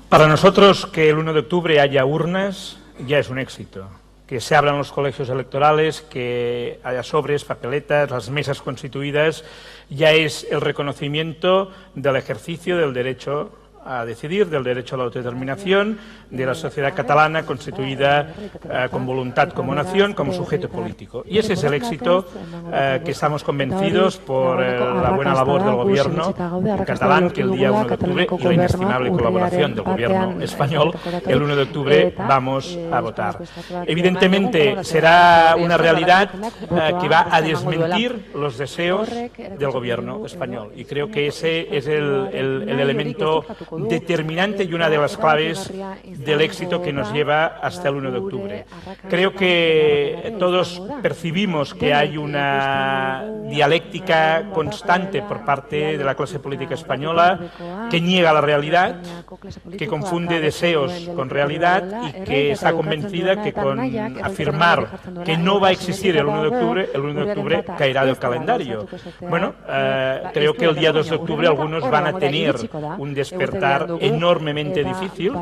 Para nosotros, que el 1 de octubre haya urnas ya es un éxito. Que se abran los colegios electorales, que haya sobres, papeletas, las mesas constituidas, ya es el reconocimiento del ejercicio del derecho a decidir, del derecho a la autodeterminación, de la sociedad catalana constituida con voluntad como nación, como sujeto político. Y ese es el éxito que estamos convencidos por la buena labor del gobierno catalán, que el día 1 de octubre y la inestimable colaboración del gobierno español, el 1 de octubre vamos a votar. Evidentemente será una realidad que va a desmentir los deseos del gobierno español, y creo que ese es el elemento determinante y una de las claves del éxito que nos lleva hasta el 1 de octubre. Creo que todos percibimos que hay una dialéctica constante por parte de la clase política española que niega la realidad, que confunde deseos con realidad y que está convencida que con afirmar que no va a existir el 1 de octubre caerá del calendario. Bueno, creo que el día 2 de octubre algunos van a tener un despertar enormemente difícil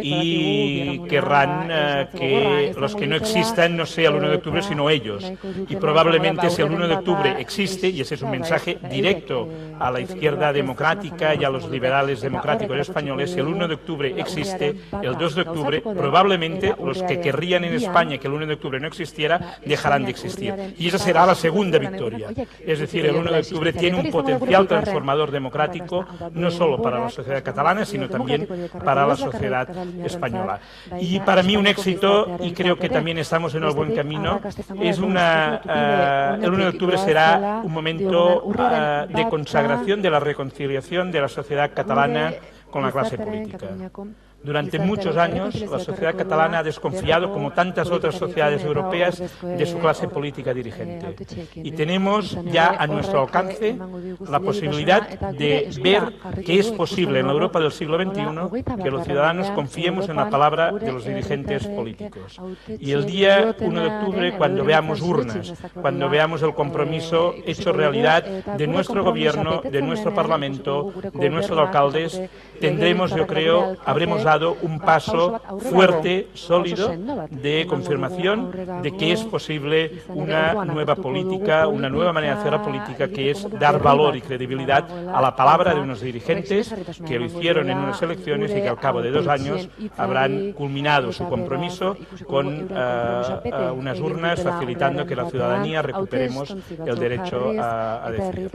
y querrán que los que no existan no sea el 1 de octubre sino ellos, y probablemente si el 1 de octubre existe, y ese es un mensaje directo a la izquierda democrática y a los liberales democráticos españoles, si el 1 de octubre existe, el 2 de octubre probablemente los que querrían en España que el 1 de octubre no existiera dejarán de existir, y esa será la segunda victoria. Es decir, el 1 de octubre tiene un potencial transformador democrático no solo para la sociedad catalana, sino también para la sociedad española. Y para mí un éxito, y creo que también estamos en el buen camino, es el 1 de octubre será un momento de consagración de la reconciliación de la sociedad catalana con la clase política. Durante muchos años la sociedad catalana ha desconfiado, como tantas otras sociedades europeas, de su clase política dirigente. Y tenemos ya a nuestro alcance la posibilidad de ver que es posible en la Europa del siglo XXI que los ciudadanos confiemos en la palabra de los dirigentes políticos. Y el día 1 de octubre, cuando veamos urnas, cuando veamos el compromiso hecho realidad de nuestro gobierno, de nuestro Parlamento, de nuestros alcaldes, tendremos, yo creo, habremos dado un paso fuerte, sólido, de confirmación de que es posible una nueva política, una nueva manera de hacer la política, que es dar valor y credibilidad a la palabra de unos dirigentes que lo hicieron en unas elecciones y que al cabo de 2 años habrán culminado su compromiso con unas urnas, facilitando que la ciudadanía recuperemos el derecho a decidir.